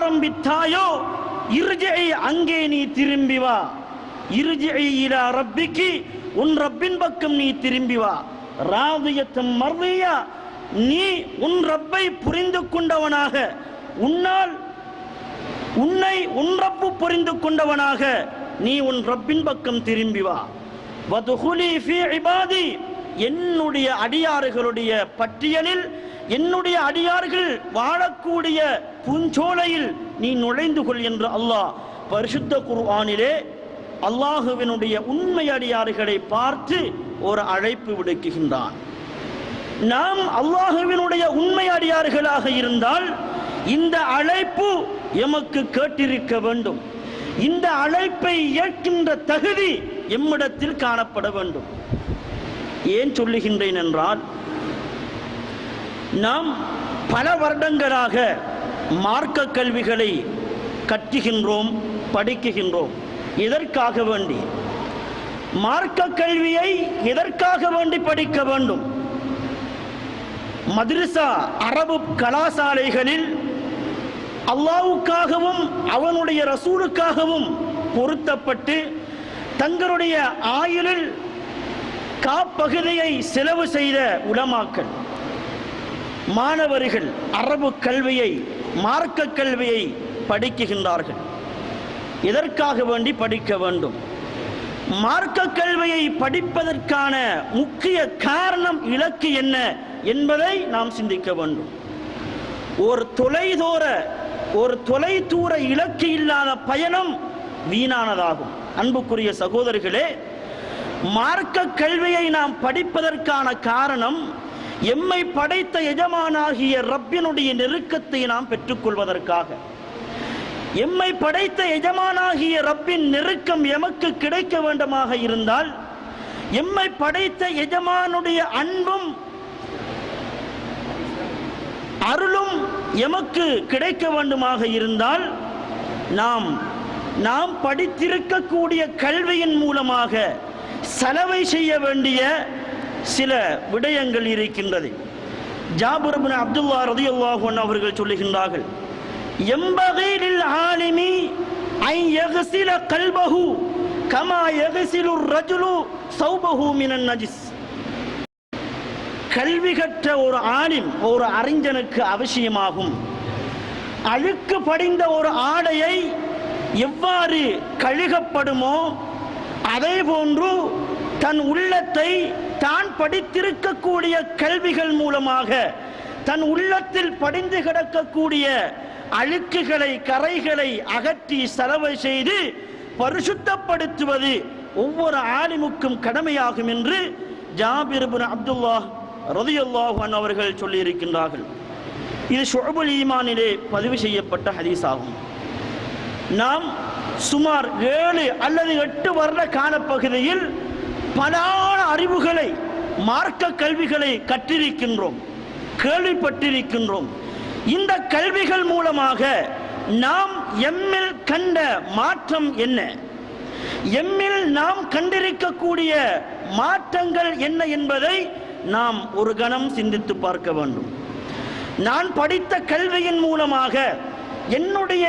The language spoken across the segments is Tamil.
ஆரம்பித்தாயோ இர்ஜிஇ, அங்கே நீ திரும்பி வா. இர்ஜிஇ இலா ரப்பிகி, உன் ரப்பின் பக்கம் நீ திரும்பி வா. ராதியத்தும் மர்தியா, நீ உன் ரப்பை புரிந்து கொண்டவனாக, உன்னை உன் ரப்பு புரிந்து கொண்டவனாக நீ உன் ரப்பின் பக்கம் திரும்பி வா. வதுகுலி ஃபீ இபாதி, என்னுடைய அடியார்களுடைய பட்டியலில், என்னுடைய அடியார்கள் வாழக்கூடிய பூஞ்சோலையில் நீ நுழைந்து கொள் என்று அல்லாஹ் பரிசுத்த குர்ஆனிலே அல்லாஹுவினுடைய உண்மை அடியார்களை பார்த்து ஒரு அழைப்பு விடுக்குகின்றான். நாம் அல்லாஹுவினுடைய உண்மை அடியார்களாக இருந்தால் இந்த அழைப்பு எமக்கு கேட்டிருக்க வேண்டும். இந்த அழைப்பை ஏற்கின்ற தகுதி எம்மிடத்தில் காணப்பட வேண்டும். ஏன் சொல்லுகின்றேன் என்றால், நாம் பல வருடங்களாக மார்க்க கல்விகளை கற்றுகின்றோம், படிக்குகின்றோம். எதற்காக வேண்டி? மார்க்க கல்வியை எதற்காக வேண்டி படிக்க வேண்டும்? மദ്രஸா அரபு கலாசாலைகளில் அல்லாஹ்வுக்காகவும் அவனுடைய ரசூலுக்காகவும் பொருத்தப்பட்டு தங்களுடைய ஆயுளில் காப்பகுதியை செலவு செய்த உலமாக்கள், மாணவர்கள் அரபு கல்வியை, மார்க்க கல்வியை படிக்குகின்றார்கள். எதற்காக வேண்டி படிக்க வேண்டும்? மார்க்க கல்வியை படிப்பதற்கான முக்கிய காரணம், இலக்கு என்ன என்பதை நாம் சிந்திக்க வேண்டும். ஒரு தொலைதூர இலக்கு இல்லாத பயணம் வீணானதாகும். அன்புக்குரிய சகோதரர்களே, மார்க்க கல்வியை நாம் படிப்பதற்கான காரணம் எம்மை படைத்த எஜமானாகிய ரப்பினுடைய நெருக்கத்தை நாம் பெற்றுக்கொள்வதற்காக. எம்மை படைத்த எஜமானாகிய ரப்பின் நெருக்கம் எமக்கு கிடைக்க வேண்டுமாக இருந்தால், எம்மை படைத்த எஜமானுடைய அன்பும் அருளும் எமக்கு கிடைக்க வேண்டுமாக இருந்தால், நாம் படித்திருக்கக்கூடிய கல்வியின் மூலமாக செலவை செய்ய வேண்டிய சில விடயங்கள் இருக்கின்றது. ஜாபிர் இப்னு அப்துல்லாஹ் ரலியல்லாஹு அன்ஹு அவர்கள் சொல்லுகின்றார்கள், யம்பகி லில் ஆலிமி அன் யக்ஸில கல்பஹு கமா யக்ஸிலு ரஜுலு ஸௌபஹு மினன் நஜிஸ். கல்வி கற்ற ஒரு ஆலிம், ஒரு அறிஞனுக்கு அவசியமாகும் அழுக்கு படிந்த ஒரு ஆடையை எவ்வாறு கழுகப்படுமோ அதே போன்று தன் உள்ளத்தை தான் படித்திருக்கக்கூடிய கல்விகள் மூலமாக தன் உள்ளத்தில் படிந்து கிடக்கக்கூடிய அழுக்குகளை, கரைகளை அகற்றி செலவு செய்து பரிசுத்தப்படுத்துவது ஒவ்வொரு ஆலிமுக்கும் கடமையாகும் என்று ஜாபிர் இப்னு அப்துல்லாஹ் ரலியல்லாஹு அன்ஹு அவர்கள் சொல்லி இருக்கின்றார்கள். இது ஷுஅபுல் ஈமானிலே பதிவு செய்யப்பட்ட ஹதீஸ் ஆகும். நாம் சுமார் 7 அல்லது 8 வருட காலப்பகுதியில் பல அறிவுகளை, மார்க்க கல்விகளை கற்றிருக்கின்றோம், கேள்விப்பட்டிருக்கின்றோம். இந்த கல்விகள் மூலமாக நாம் எம்மில் கண்ட மாற்றம் என்ன, எம்மில் நாம் கண்டிருக்கக்கூடிய மாற்றங்கள் என்ன என்பதை நாம் ஒரு கணம் சிந்தித்து பார்க்க வேண்டும். நான் படித்த கல்வியின் மூலமாக என்னுடைய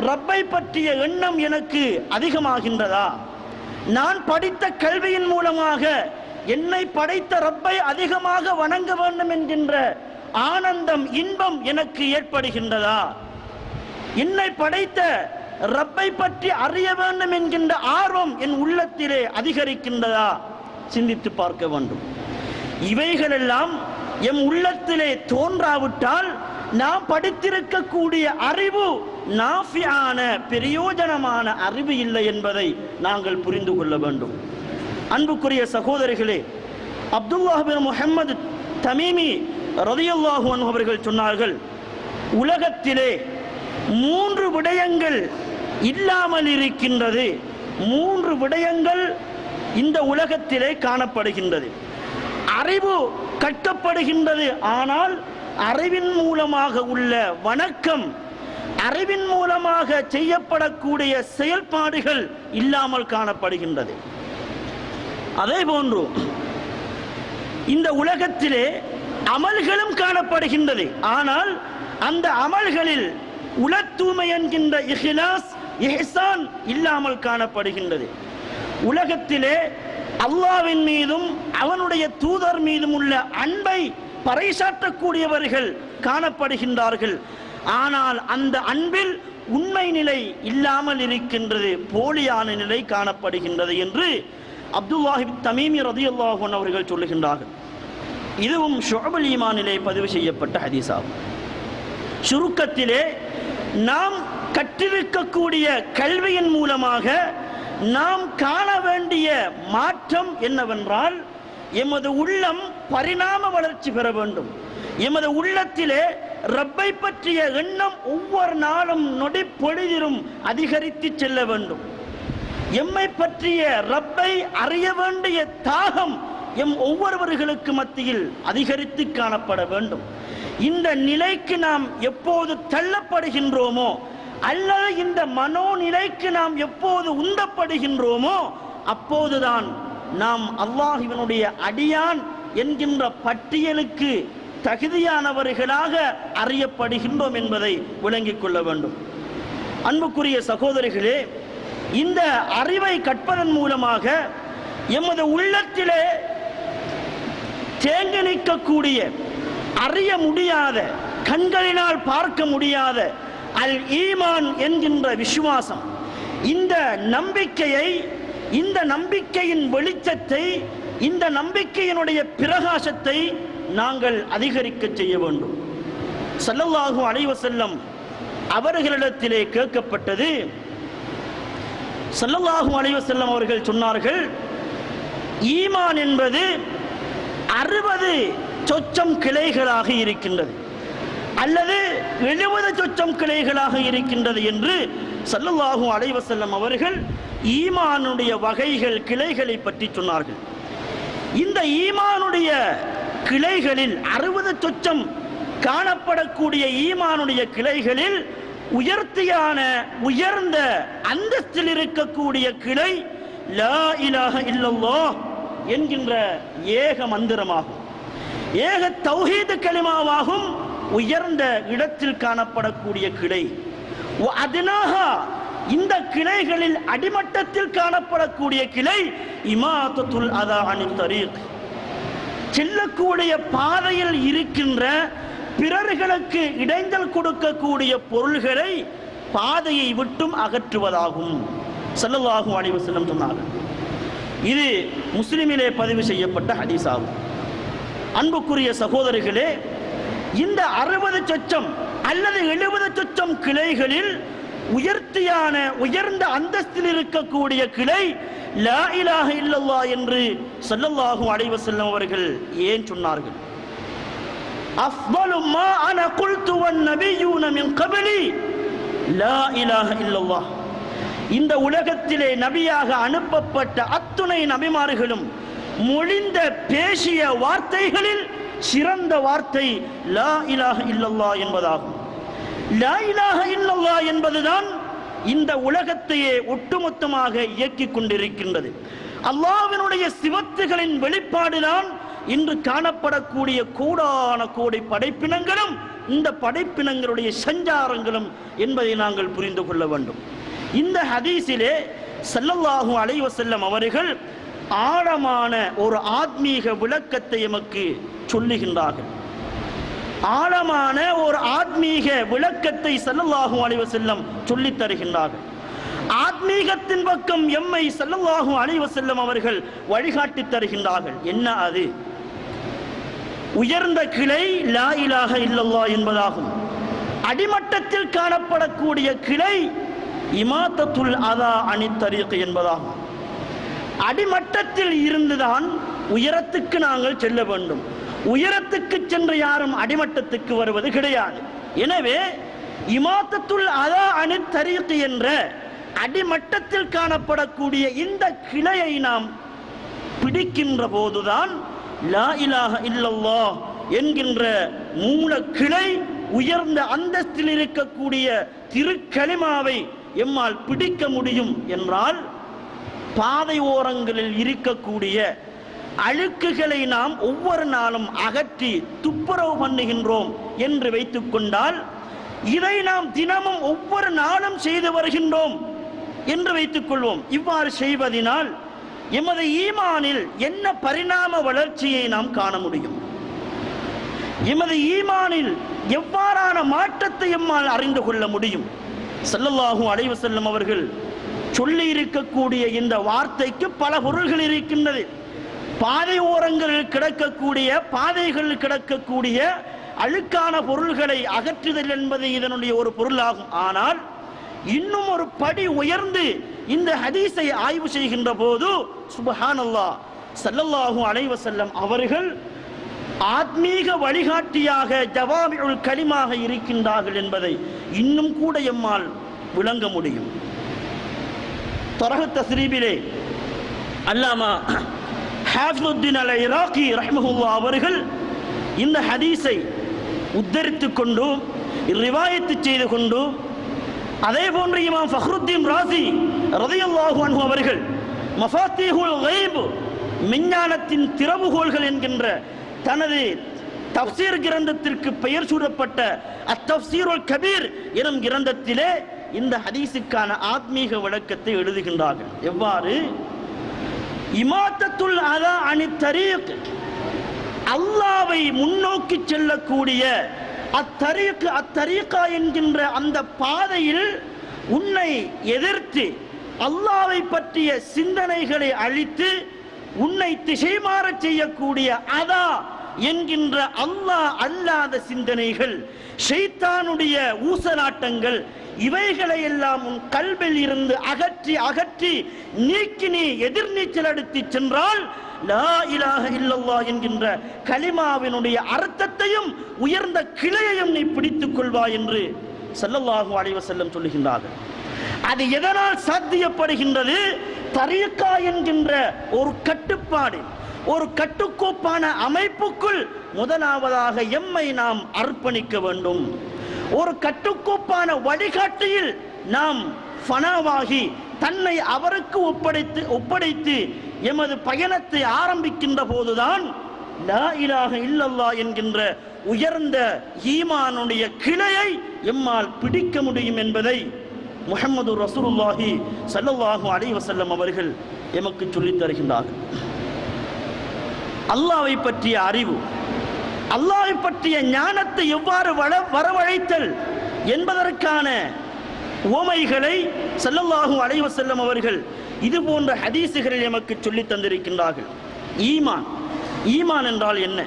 ரப்பை பற்றிய எண்ணம் எனக்கு அதிகமாகின்றதா? நான் படித்த கல்வியின் மூலமாக என்னை படைத்த ரப்பை அதிகமாக வணங்க வேண்டும் என்கின்ற ஆனந்தம், இன்பம் எனக்கு ஏற்படுகின்றதா? என்னை படைத்த ரப்பை பற்றி அறிய வேண்டும் என்கின்ற ஆர்வம் என் உள்ளத்திலே அதிகரிக்கின்றதா? சிந்தித்து பார்க்க வேண்டும். இவைகளெல்லாம் எம் உள்ளத்திலே தோன்றாவிட்டால் நாம் படித்திருக்கக்கூடிய அறிவு நாஃபியான, பிரயோஜனமான அறிவு இல்லை என்பதை நாங்கள் புரிந்து கொள்ள வேண்டும். அன்புக்குரிய சகோதரிகளே, அப்துல்லாஹ் பின் முஹம்மது தமீமி ரலியல்லாஹு அன்ஹு அவர்கள் சொன்னார்கள், உலகத்திலே 3 விடயங்கள் இல்லாமல் இருக்கின்றது. 3 விடயங்கள் இந்த உலகத்திலே காணப்படுகின்றது. அறிவு கற்கப்படுகின்றது, ஆனால் அறிவின் மூலமாக உள்ள வணக்கம், அறிவின் மூலமாக செய்யப்படக்கூடிய செயல்பாடுகள் இல்லாமல் காணப்படுகின்றது. அதே போன்று இந்த உலகத்திலே அமல்களும் காணப்படுகின்றது, ஆனால் அந்த அமல்களில் உளத்தூய்மை என்கின்ற இஹ்லாஸ் இஹ்சான் இல்லாமல் காணப்படுகின்றது. உலகத்திலே அல்லாஹ்வின் மீதும் அவனுடைய தூதர் மீதும் உள்ள அன்பை பறைசாற்றக்கூடியவர்கள் காணப்படுகின்றார்கள். ஆனால் அந்த அன்பில் உண்மை நிலை இல்லாமல் இருக்கின்றது, போலியான நிலை காணப்படுகின்றது என்று அப்துல்லாஹ் இப்னு தமீமி ரலியல்லாஹு அன்ஹு அவர்கள் சொல்லுகின்றார்கள். இதுவும் ஷுஅபுல் ஈமானிலே பதிவு செய்யப்பட்ட ஹதீஸ் ஆகும். சுருக்கத்திலே நாம் கற்றிருக்கக்கூடிய கல்வியின் மூலமாக நாம் காண வேண்டிய மாற்றம் என்னவென்றால், எமது உள்ளம் பரிணாம வளர்ச்சி பெற வேண்டும். எமது உள்ளத்திலே ரப்பை பற்றிய எண்ணம் ஒவ்வொரு நாளும் நொடி பொழுதிலும் அதிகரித்து செல்ல வேண்டும். எம்மை பற்றிய ரப்பை அறிய வேண்டிய தாகம் எம் ஒவ்வொருவர்களுக்கு மத்தியில் அதிகரித்து காணப்பட வேண்டும். இந்த நிலைக்கு நாம் எப்போது தள்ளப்படுகின்றோமோ அல்லது இந்த மனோநிலைக்கு நாம் எப்போது உந்தப்படுகின்றோமோ அப்போதுதான் நாம் அல்லாஹ்வினுடைய அடியான் என்கின்ற பட்டியலுக்கு தகுதியானவர்களாக அறியப்படுகின்றோம் என்பதை விளங்கிக் கொள்ள வேண்டும். அன்புக்குரிய சகோதரிகளே, இந்த அறிவை கற்பதன் மூலமாக எமது உள்ளத்திலே தேங்கி நிற்கக்கூடிய, அறிய முடியாத, கண்களினால் பார்க்க முடியாத அல் ஈமான் என்கின்ற விசுவாசம், இந்த நம்பிக்கையை, இந்த நம்பிக்கையின் வெளிச்சத்தை, இந்த நம்பிக்கையினுடைய பிரகாசத்தை நாங்கள் அதிகரிக்க செய்ய வேண்டும். ஸல்லல்லாஹு அலைஹி வஸல்லம் அவர்களிடத்திலே கேட்கப்பட்டது. ஸல்லல்லாஹு அலைஹி வஸல்லம் அவர்கள் சொன்னார்கள், ஈமான் என்பது 60 சொச்சம் கிளைகளாக இருக்கின்றது அல்லது 70 சொச்சம் கிளைகளாக இருக்கின்றது என்று ஸல்லல்லாஹு அலைஹி வஸல்லம் அவர்கள் ஈமானுடைய வகைகள், கிளைகளை பற்றி சொன்னார்கள். இந்த ஈமானுடைய கிளைகளில் 60 சொச்சம் காணப்படக்கூடிய ஈமானுடைய கிளைகளில் உயர்த்தியான, உயர்ந்த அந்தஸ்தில் இருக்கக்கூடிய கிளை லா இலாஹ இல்லல்லாஹ் என்கின்ற ஏக மந்திரமாகும், ஏக தௌஹீத் கலிமாவாகும். உயர்ந்த இடத்தில் காணப்படக்கூடிய கிளை. அதுனாஹா, இந்த கிளைகளில் அடிமட்டத்தில் காணப்படக்கூடிய கிளை இமாதத்துல் அதா அனித் தரீக், செல்லக்கூடிய பாதையில் இருக்கின்ற பிறர்களுக்கு இடைஞ்சல் கொடுக்கக்கூடிய பொருள்களை பாதையை விட்டும் அகற்றுவதாகும். ஸல்லல்லாஹு அலைஹி வஸல்லம் சொன்னார்கள். இது முஸ்லிமிலே பதிவு செய்யப்பட்ட ஹதீஸ் ஆகும். அன்புக்குரிய சகோதரிகளே, இந்த 60 சொச்சம் அல்லது 70 சொச்சம் கிளைகளில் உயர்த்தியான, உயர்ந்த அந்தஸ்தில் இருக்கக்கூடிய கிளை லா இலாஹ இல்லல்லாஹ் என்று ஸல்லல்லாஹு அலைஹி வஸல்லம் அவர்கள் ஏன் சொன்னார்கள்? அஃதலு மா அன குல்து வன் நபியூன மின் கப்லி லா இலாஹ இல்லல்லாஹ். இந்த உலகத்திலே நபியாக அனுப்பப்பட்ட அத்துணை நபிமார்களும் மொழிந்த, பேசிய வார்த்தைகளில் சிறந்த வார்த்தை லா இலாஹ இல்லல்லாஹ் என்பதாகும். லா இலாஹ இல்லல்லாஹ் என்பதுதான் இந்த உலகத்தையே ஒட்டுமொத்தமாக இயக்கிக் கொண்டிருக்கின்றது. அல்லாஹ்வினுடைய சிவத்துகளின் வெளிப்பாடுதான் இன்று காணப்படக்கூடிய கோடான கோடி படைப்பினங்களும் இந்த படைப்பினங்களுடைய சஞ்சாரங்களும் என்பதை நாங்கள் புரிந்து கொள்ள வேண்டும். இந்த ஹதீஸிலே ஸல்லல்லாஹு அலைஹி வஸல்லம் அவர்கள் ஆழமான ஒரு ஆத்மீக விளக்கத்தை எமக்கு சொல்லுகின்றார்கள். ஆழமான ஒரு ஆத்மீக விளக்கத்தை ஸல்லல்லாஹு அலைஹி வஸல்லம் சொல்லித் தருகின்றார்கள். ஆத்மீகத்தின் பக்கம் எம்மை ஸல்லல்லாஹு அலைஹி வஸல்லம் அவர்கள் வழிகாட்டி தருகின்றார்கள். என்ன அது? உயர்ந்த கிளை லா இலாஹ இல்லல்லாஹ் என்பதாகும். அடிமட்டத்தில் காணப்படக்கூடிய கிளை இமாதத்துல் அதா அனித் தரீக் என்பதாகும். அடிமட்டத்தில் இருந்துதான் உயரத்துக்கு நாங்கள் செல்ல வேண்டும். உயரத்துக்கு சென்று யாரும் அடிமட்டத்துக்கு வருவது கிடையாது. எனவே இமாதத்துல் அதா அனித் தரீக் என்ற அடிமட்டத்தில் காணப்படக்கூடிய இந்த கிளையை நாம் பிடிக்கின்ற போதுதான் லா இலாஹ இல்லல்லாஹ் என்கின்ற மூல கிளை, உயர்ந்த அந்தஸ்தில் இருக்கக்கூடிய திருக்கலிமாவை எம்மால் பிடிக்க முடியும். என்றால் பாதை ஓரங்களில் இருக்கக்கூடிய அழுக்குகளை நாம் ஒவ்வொரு நாளும் அகற்றி துப்புரவு பண்ணுகின்றோம் என்று வைத்துக் கொண்டால் இதை நாம் தினமும் ஒவ்வொரு நாளும் செய்து வருகின்றோம் என்று வைத்துக் கொள்வோம். இவ்வாறு செய்வதனால் எமது ஈமானில் என்ன பரிணாம வளர்ச்சியை நாம் காண முடியும்? எமது ஈமானில் எவ்வாறான மாற்றத்தை எம்மால் அறிந்து கொள்ள முடியும்? ஸல்லல்லாஹு அலைஹி வஸல்லம் அவர்கள் சொல்லி இருக்கக்கூடிய இந்த வார்த்தைக்கு பல பொருள்கள் இருக்கின்றது. பாதை ஓரங்களில் கிடக்கக்கூடிய, பாதைகளில் கிடக்கக்கூடிய அழுக்கான பொருள்களை அகற்றுதல் என்பது இதனுடைய ஒரு பொருளாகும். ஆனால் இன்னும் ஒரு படி உயர்ந்து இந்த ஹதீஸை ஆய்வு செய்கின்ற போது சுப்ஹானல்லாஹ், ஸல்லல்லாஹு அலைஹி வஸல்லம் அவர்கள் ஆத்மீக வழிகாட்டியாக ஜவாமிஉல் கலிமாக இருக்கின்றார்கள் என்பதை இன்னும் கூட எம்மால் விளங்க முடியும். தரஹ் தஸ்ரீபிலே அல்லாமா ஹாஃபிதுத்தீன் அல் இராக்கி ரஹ்மஹுல்லாஹ் அவர்கள் இந்த ஹதீஸை உத்தரித்துக் கொண்டு ரிவாயத்து செய்து கொண்டு, அதே போன்று இமாம் ஃபக்ருத்தீன் ராஸி ரலியல்லாஹு அன்ஹு அவர்கள் மஃபாத்தீஹுல் கைப், விஞ்ஞானத்தின் திறவுகோள்கள் என்கின்ற தனது தஃப்சீர் கிரந்தத்திற்கு பெயர் சூட்டப்பட்ட அத்தஃப்சீருல் கபீர் எனும் கிரந்தத்திலே இந்த ஹதீஸுக்கான ஆத்மீக விளக்கத்தை எழுதுகின்றார்கள். எவ்வாறு? இமாத்தத்துல் அதா அனி தரீக், அல்லாஹ்வை முன்னோக்கி செல்லக்கூடிய அத்தரீகா என்கின்ற அந்த பாதையில் உன்னை எதிர்த்து அல்லாஹ்வை பற்றிய சிந்தனைகளை அழித்து உன்னை திசை மாறச் செய்யக்கூடிய அதா என்கின்ற அல்லாஹ் அல்லாத சிந்தனைகள், ஷைத்தானுடைய ஊசலாட்டங்கள், இவைகளை எல்லாம் உன் கல்வில் இருந்து அகற்றி அகற்றி நீக்கி நீ எதிர்நீச்சல் அடித்து சென்றால் லா இலாஹ இல்லல்லாஹ் என்கின்ற கலிமாவினுடைய அர்த்தத்தையும் உயர்ந்த கிளையையும் நீ பிடித்துக் கொள்வாய் என்று ஸல்லல்லாஹு அலைஹி வஸல்லம் சொல்லுகின்றார்கள். அது எதனால் சாத்தியப்படுகின்றது? தரீகா என்கின்ற ஒரு கட்டுப்பாடு, ஒரு கட்டுக்கோப்பான அமைப்புக்குள் முதலாவதாக எம்மை நாம் அர்ப்பணிக்க வேண்டும். ஒரு கட்டுக்கோப்பான வழிகாட்டியில் நாம் ஃபனாவாகி தன்னை அவருக்கு ஒப்படைத்து எமது பயணத்தை ஆரம்பிக்கின்ற போதுதான் லா இலாஹ இல்லல்லாஹ் என்கின்ற உயர்ந்த ஈமானுடைய கிளையை எம்மால் பிடிக்க முடியும் என்பதை முஹம்மது ரசூலுல்லாஹி ஸல்லல்லாஹு அலைஹி வஸல்லம் அவர்கள் எமக்கு சொல்லித் தருகின்றார்கள். அல்லாஹ்வை பற்றிய அறிவு, அல்லாஹ்வை பற்றிய ஞானத்தை எவ்வாறு வரவழைத்தல் என்பதற்கான உவமைகளை ஸல்லல்லாஹு அலைஹி வஸல்லம் அவர்கள் இது போன்ற ஹதீஸுகளில் எமக்கு சொல்லித் தந்திருக்கின்றார்கள். ஈமான் என்றால் என்ன?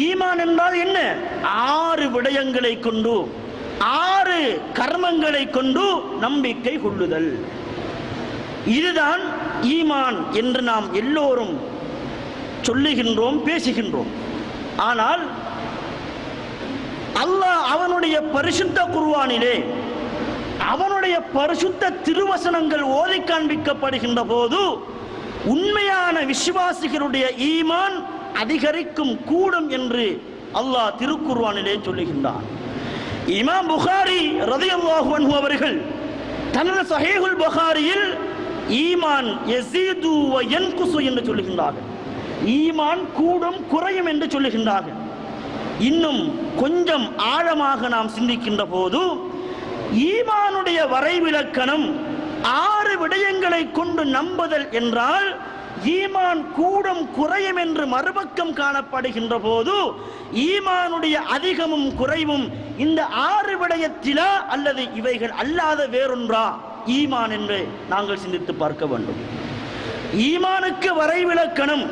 ஈமான் என்றால் என்ன? 6 விடயங்களை கொண்டு, 6 கர்மங்களை கொண்டு நம்பிக்கை கொள்ளுதல். இதுதான் ஈமான் என்று நாம் எல்லோரும் சொல்லுகின்றோம், பேசுகின்றோம். ஆனால் அல்லாஹ் அவனுடைய பரிசுத்த குர்ஆனிலே அவனுடைய பரிசுத்த திருவசனங்கள் ஓதி காண்பிக்கப்படுகின்ற போது உண்மையான விசுவாசிகளுடைய ஈமான் அதிகரிக்கும் கூடும் என்று அல்லாஹ் திருக்குர்ஆனிலே சொல்லுகின்றான். இமாம் புகாரி ரலியல்லாஹு அன்ஹு அவர்கள் தனது ஸஹீஹுல் புகாரியில் ஈமான் யஸீது வ யன்குசு என்று சொல்லுகின்றார்கள். ஈமான் கூடும் குறையும் என்று சொல்லுகின்றார்கள். இன்னும் கொஞ்சம் ஆழமாக நாம் சிந்திக்கின்ற போது ஈமானுடைய வரைவிலக்கணம் 6 விடயங்களை கொண்டு நம்புதல் என்றால் ஈமான் கூடும் குறையும் என்று மறுபக்கம் காணப்படுகின்ற போது ஈமானுடைய அதிகமும் குறைவும் இந்த 6 விடயத்திலா அல்லது இவைகள் அல்லாத வேறொன்றா ஈமான் என்று நாங்கள் சிந்தித்து பார்க்க வேண்டும். ஈமானுக்கு வரைவிலக்கணம்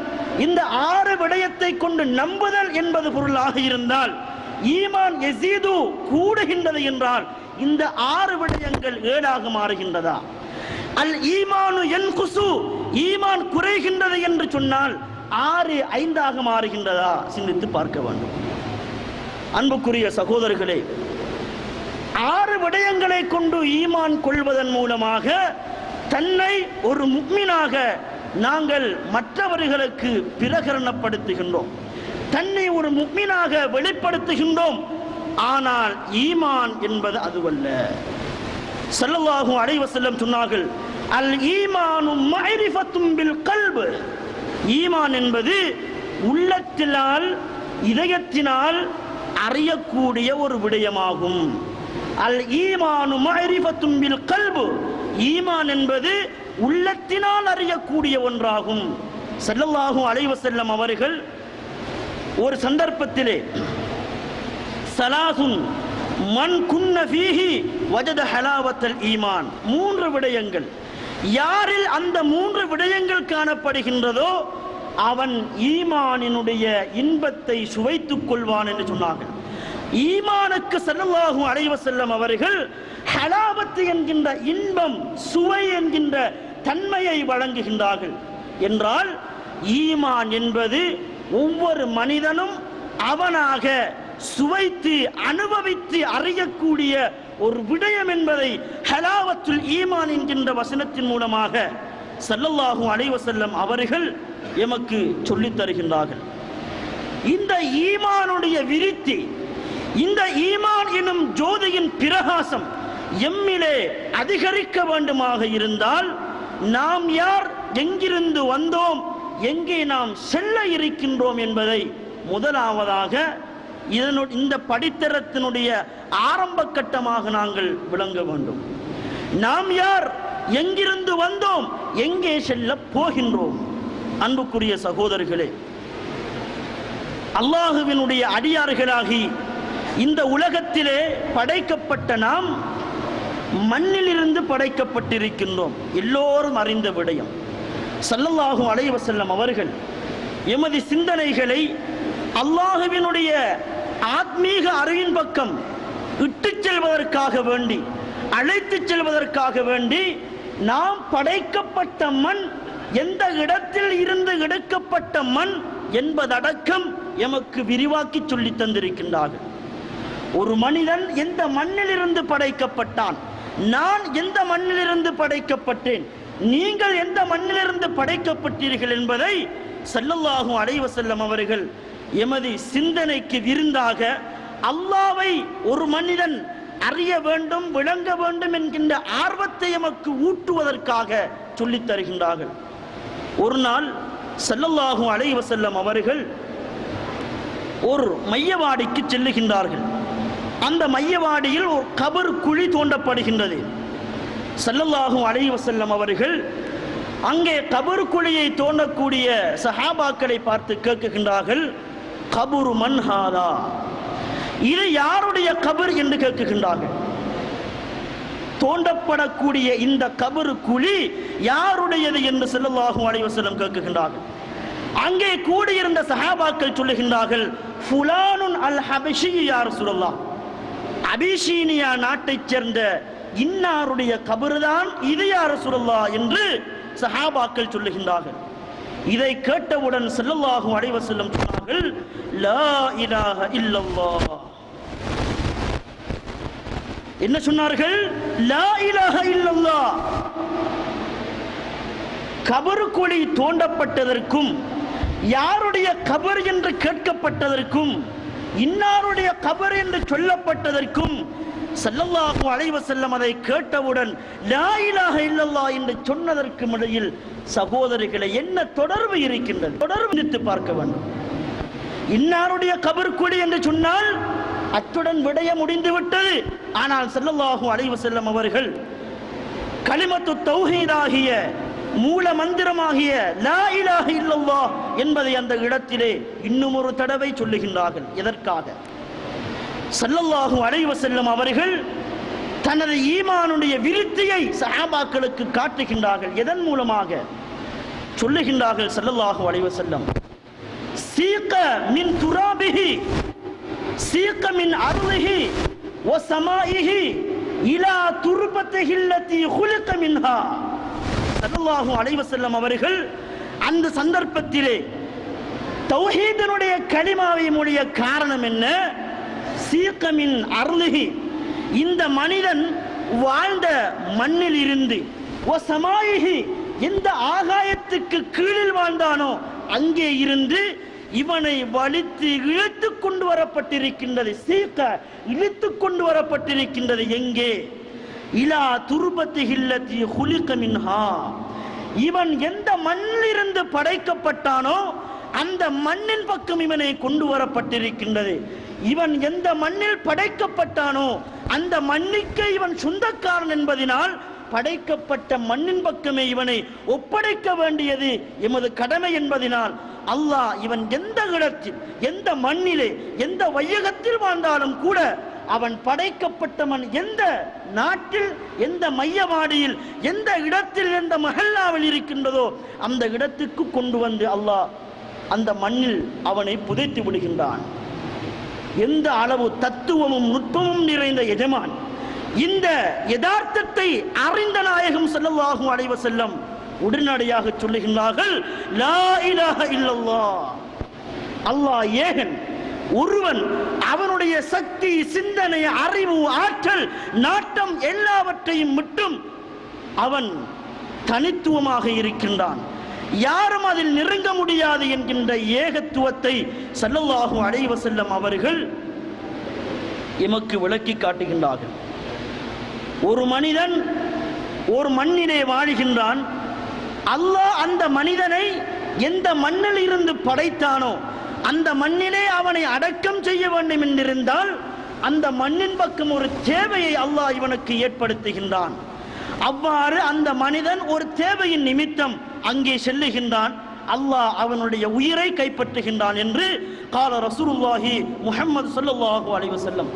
இந்த 6 விடயத்தை கொண்டு நம்புதல் என்பது பொருளாக இருந்தால், ஈமான் யஸீது கூடுகின்றது என்றால் இந்த 6 விடயங்கள் 7ஆக மாறுகின்றதா? அல் ஈமானு யன்குசு, ஈமான் குறைகின்றது என்று சொன்னால் 6 5ஆக மாறுகின்றதா? சிந்தித்து பார்க்க வேண்டும். அன்புக்குரிய சகோதரர்களே, 6 விடயங்களை கொண்டு ஈமான் கொள்வதன் மூலமாக தன்னை ஒரு முஃமினாக நாங்கள் மற்றவர்களுக்கு பிரகடனப்படுத்துகின்றோம், தன்னை ஒரு முஃமினாக வெளிப்படுத்துகின்றோம். ஆனால் ஈமான் என்பது அதுவல்ல. ஸல்லல்லாஹு அலைஹி வஸல்லம் சொன்னார்கள், அல் ஈமானு மஅரிஃபத்தும் பில் கல்ப், ஈமான் என்பது உள்ளத்தினால் இதயத்தினால் அறியக்கூடிய ஒரு விடயமாகும். அல் ஈமானு மஅரிஃபத்தும் பில் கல்பு, ஈமான் என்பது உள்ளத்தினால் அறியக்கூடிய ஒன்றாகும். ஸல்லல்லாஹு அலைஹி வஸல்லம் அவர்கள் ஒரு சந்தர்ப்பத்திலே ஸலாசுன் மன் குன்ன ஃபீஹி வஜத ஹலாவத்தல் ஈமான், 3 விடயங்கள், யாரில் அந்த 3 விடயங்கள் காணப்படுகின்றதோ அவன் ஈமானினுடைய இன்பத்தை சுவைத்துக் கொள்வான் என்று சொன்னார்கள். ஈமானுக்கு ஸல்லல்லாஹு அலைஹி வஸல்லம் அவர்கள் ஹலாவத் என்கின்ற இன்பம், சுவை என்கின்ற தன்மையை வழங்குகின்றார்கள். என்றால் ஈமான் என்பது ஒவ்வொரு மனிதனும் அவனாக சுவைத்து அனுபவித்து அறியக்கூடிய ஒரு விடயம் என்பதை ஹலாவத்துல் ஈமான் என்கின்ற வசனத்தின் மூலமாக ஸல்லல்லாஹு அலைஹி வஸல்லம் அவர்கள் எமக்கு சொல்லித் தருகின்றார்கள். இந்த ஈமானுடைய விருத்தி, இந்த ஈமான் எனும் ஜோதியின் பிரகாசம் எம்மிலே அதிகரிக்க வேண்டுமாக இருந்தால் நாம் யார், எங்கிருந்து வந்தோம், எங்கே நாம் செல்ல இருக்கின்றோம் என்பதை முதலாவதாக இந்த படித்தரத்தினுடைய ஆரம்ப கட்டமாக நாங்கள் விளங்க வேண்டும். நாம் யார், எங்கிருந்து வந்தோம், எங்கே செல்ல போகின்றோம்? அன்புக்குரிய சகோதரர்களே, அல்லாஹுவினுடைய அடியார்களாகி இந்த உலகத்திலே படைக்கப்பட்ட நாம் மண்ணிலிருந்து படைக்கப்பட்டிருக்கின்றோம். எல்லோரும் அறிந்த விடயம். ஸல்லல்லாஹு அலைஹி வஸல்லம் அவர்கள் எமது சிந்தனைகளை அல்லாஹுவினுடைய ஆத்மீக அறிவின் பக்கம் இட்டுச் செல்வதற்காக வேண்டி, அழைத்துச் செல்வதற்காக வேண்டி, நாம் படைக்கப்பட்ட மண் எந்த இடத்தில் இருந்து எடுக்கப்பட்ட மண் என்பதடக்கம் எமக்கு விரிவாக்கி சொல்லி தந்திருக்கின்றார்கள். ஒரு மனிதன் எந்த மண்ணிலிருந்து படைக்கப்பட்டான், நான் எந்த மண்ணிலிருந்து படைக்கப்பட்டேன், நீங்கள் எந்த மண்ணிலிருந்து படைக்கப்பட்டீர்கள் என்பதை ஸல்லல்லாஹு அலைஹி வஸல்லம் அவர்கள் எமது சிந்தனைக்கு விருந்தாக அல்லாஹ்வை ஒரு மனிதன் அறிய வேண்டும், விளங்க வேண்டும் என்கின்ற ஆர்வத்தை எமக்கு ஊட்டுவதற்காக சொல்லித் தருகின்றார்கள். ஒரு நாள் ஸல்லல்லாஹு அலைஹி வஸல்லம் அவர்கள் ஒரு மையவாடிக்கு செல்லுகின்றார்கள். அந்த மையவாடியில் ஒரு கபர் குழி தோண்டப்படுகின்றது. ஸல்லல்லாஹு அலைஹி வஸல்லம் அவர்கள் அங்கே கபர் குழியை தோண்டக்கூடிய சஹாபாக்களை பார்த்து கேட்குகின்றார்கள், கபுரு மன் ஹாதா, இது யாருடைய கபர் என்று கேட்குகின்றார்கள். தோண்டப்படக்கூடிய இந்த கபர் குழி யாருடையது என்று ஸல்லல்லாஹு அலைஹி வஸல்லம் கேட்குகின்றார்கள். அங்கே கூடியிருந்த சஹாபாக்கள் சொல்லுகின்றார்கள், ஃபுலானுன் அல் ஹபஷி யா ரசூலல்லாஹ், அபிஷீனியா நாட்டைச் சேர்ந்த இன்னாருடைய கபர்தான் இது யா ரசூலல்லாஹ் என்று சஹாபாக்கள் சொல்லுகின்றார்கள். இதை கேட்டவுடன் ஸல்லல்லாஹு அலைஹி வஸல்லம் சொன்னார்கள், லா இலாஹ இல்லல்லாஹ். என்ன சொன்னார்கள்? லா இலாஹ இல்லல்லாஹ். கபர் குழி தோண்டப்பட்டதற்கும், யாருடைய கபர் என்று கேட்கப்பட்டதற்கும், இன்னாருடைய கபர் என்று சொல்லப்பட்டதற்கும் ஸல்லல்லாஹு அலைஹி வஸல்லம் அதை கேட்டவுடன் லா இலாஹ இல்லல்லாஹ் என்று சொன்னதற்கும் இடையில் சகோதரிகளை என்ன தொடர்பு இருக்கின்றது? தொடர்பு நினைத்து பார்க்க வேண்டும். இன்னாருடைய கபர் குழி என்று சொன்னால் அத்துடன் விடைய முடிந்து விட்டது. ஆனால் ஸல்லல்லாஹு அலைஹி வஸல்லம் அவர்கள் கலிமத்து தௌஹீதாகிய மூல மந்திரமாகிய லா இலாஹ இல்லல்லாஹ் என்பதை அந்த இடத்திலே இன்னும் ஒரு தடவை சொல்லுகின்றார்கள். எதற்காக? ஸல்லல்லாஹு அலைஹி வஸல்லம் அவர்கள் தனது ஈமானுடைய விருத்தியை சஹாபாக்களுக்கு காட்டுகின்றார்கள். எதன் மூலமாக? சொல்லுகின்றார்கள் ஸல்லல்லாஹு அலைஹி வஸல்லம், சீக மின் துராபிஹி, சீக மின் அர்லிஹி வ ஸமாஇஹி இலா துர்பத்திஹி அல்லதி குலிக மின்ஹா. ஸல்லல்லாஹு அலைஹி வஸல்லம் அவர்கள் அந்த சந்தர்ப்பத்திலே தௌஹீதினுடைய கலிமாவை மொழிய காரணம் என்ன? சீக மின் அர்லிஹி, இந்த மனிதன் வாழ்ந்த மண்ணில் இருந்து, வ ஸமாஇஹி, எந்த ஆகாயத்துக்கு கீழில் வாழ்ந்தானோ அங்கே இருந்து இவனை வலித்து இழுத்து கொண்டு வரப்பட்டிருக்கின்றது. சீக்க இழுத்து கொண்டு வரப்பட்டிருக்கின்றது. எங்கே? இலா துர்பத்திஹி அல்லதி குலிக மின்ஹா, இவன் எந்த மண்ணிலிருந்து படைக்கப்பட்டானோ அந்த மண்ணின் பக்கம் இவனை கொண்டு வரப்பட்டிருக்கின்றது. இவன் எந்த மண்ணில் படைக்கப்பட்டானோ அந்த மண்ணுக்கு இவன் சொந்தக்காரன் என்பதனால் படைக்கப்பட்ட மண்ணின் பக்கமே இவனை ஒப்படைக்க வேண்டியது எமது கடமை என்பதனால் அல்லாஹ் இவன் எந்த இடத்தில், எந்த மண்ணிலே, எந்த வையகத்தில் வாழ்ந்தாலும் கூட அவன் படைக்கப்பட்ட மண் எந்த நாட்டில், எந்த மையவாடியில், எந்த இடத்தில், எந்த மஹல்லாவில் இருக்கின்றதோ அந்த இடத்துக்கு கொண்டு வந்து அல்லாஹ் அந்த மண்ணில் அவனை புதைத்து விடுகின்றான். எந்த அளவு தத்துவமும் நுட்பமும் நிறைந்த எஜமான்! இந்த யதார்த்தத்தை அறிந்த நாயகம் ஸல்லல்லாஹு அலைஹி வஸல்லம் உடனடியாக சொல்லுகின்றார்கள், லா இலாஹ இல்லல்லாஹ், அல்லாஹ் ஏகன், ஒருவன், அவனுடைய சக்தி, சிந்தனை, அறிவு, ஆற்றல், நாட்டம் எல்லாவற்றையும் மட்டும் அவன் தனித்துவமாக இருக்கின்றான், யாரும் அதில் நெருங்க முடியாது என்கின்ற ஏகத்துவத்தை ஸல்லல்லாஹு அலைஹி வஸல்லம் அவர்கள் எமக்கு விளக்கி காட்டுகின்றார்கள். ஒரு மனிதன் ஒரு மண்ணிலே வாழ்கின்றான். அல்லாஹ் அந்த மனிதனை எந்த மண்ணில் இருந்து படைத்தானோ அந்த மண்ணிலே அவனை அடக்கம் செய்ய வேண்டும் என்றிருந்தால் அந்த மண்ணின் பக்கம் ஒரு தேவையை அல்லாஹ் இவனுக்கு ஏற்படுத்துகின்றான். அவ்வாறு அந்த மனிதன் ஒரு தேவையின் நிமித்தம் அங்கே செல்லுகின்றான். அல்லாஹ் அவனுடைய உயிரை கைப்பற்றுகின்றான் என்று கால ரசூலுல்லாஹி முஹம்மது ஸல்லல்லாஹு அலைஹி வஸல்லம்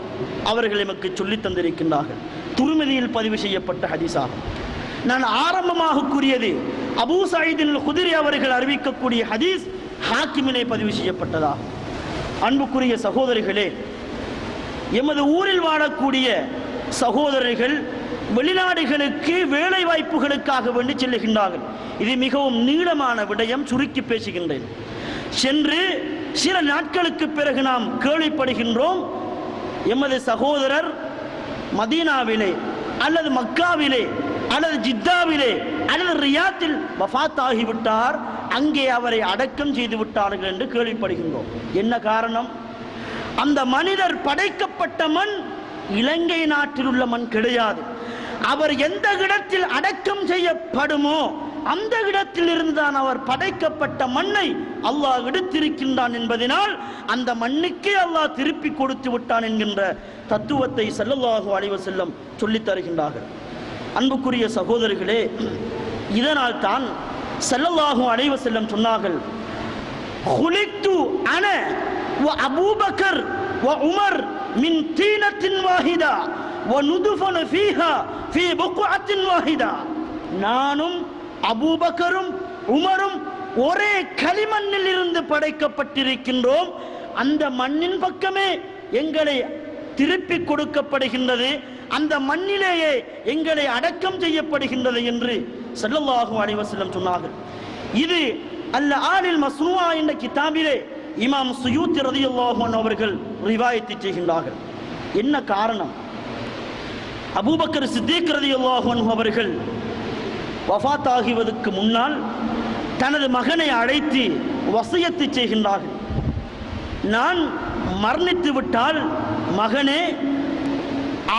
அவர்கள் எமக்கு சொல்லி தந்திருக்கின்றார்கள். துர்மிதியில் பதிவு செய்யப்பட்ட ஹதீஸாகும். நான் ஆரம்பமாக கூறியது அபூ சயீத் அல் குத்ரி அவர்கள் அறிவிக்கக்கூடிய ஹதீஸ் ஹாக்கிமிலே பதிவு செய்யப்பட்டதாகும். அன்புக்குரிய சகோதரிகளே, எமது ஊரில் வாழக்கூடிய சகோதரர்கள் வெளிநாடுகளுக்கு வேலை வாய்ப்புகளுக்காக வேண்டி செல்லுகின்றார்கள். இது மிகவும் நீளமான விடயம், சுருக்கி பேசுகின்றேன். சென்று சில நாட்களுக்கு பிறகு நாம் கேள்விப்படுகின்றோம், எமது சகோதரர் மதீனாவிலே அல்லது மக்காவிலே அல்லது ஜித்தாவிலே அல்லது ரியாத்தில் வஃபாத் ஆகிவிட்டார், அங்கே அவரை அடக்கம் செய்து விட்டார்கள் என்று கேள்விப்படுகின்றோம். என்ன காரணம்? அந்த மனிதர் படைக்கப்பட்ட மண் இலங்கை நாட்டில் உள்ள மண் கிடையாது. அவர் எந்த இடத்தில் அடக்கம் செய்யப்படுமோ அந்த இடத்தில் இருந்துதான் அவர் படைக்கப்பட்ட மண்ணை அல்லாஹ் எடுத்திருக்கின்றான் என்பதனால் அந்த மண்ணுக்கே அல்லாஹ் திருப்பி கொடுத்து விட்டான் என்கின்ற தத்துவத்தை ஸல்லல்லாஹு அலைஹி வஸல்லம் சொல்லித் தருகின்றார்கள். அன்புக்குரிய சகோதரர்களே, இதனால் தான் ஸல்லல்லாஹு அலைஹி வஸல்லம் சொன்னார்கள், குலித்து அன வ அபூபக்கர் வ உமர் மின் தீனத்தின் வாஹிதா வ நுதுஃபன ஃபீஹா ஃபீ புக்அத்தின் வாஹிதா. நானும் அபூபக்கரும் உமரும் ஒரே களிமண்ணில் இருந்து படைக்கப்பட்டிருக்கின்றோம், அந்த மண்ணின் பக்கமே எங்களை திருப்பி கொடுக்கப்படுகின்றது, அந்த மண்ணிலேயே எங்களை அடக்கம் செய்யப்படுகின்றது என்று ஸல்லல்லாஹு அலைஹி வஸல்லம் சொன்னார்கள். இது அல் ஆலில் மஸ்னூஆ என்ற கிதாபிலே இமாம் சுயூத்தி ரலியல்லாஹு அன்ஹு அவர்கள் ரிவாயத் செய்கின்றார்கள். என்ன காரணம்? அபூபக்கர் சித்திக் ரலியல்லாஹு அன்ஹு அவர்கள் வஃபாத் ஆகுவதற்கு முன்னால் தனது மகனை அழைத்து வசியத்து செய்கின்றார்கள். நான் மரணித்து விட்டால் மகனே,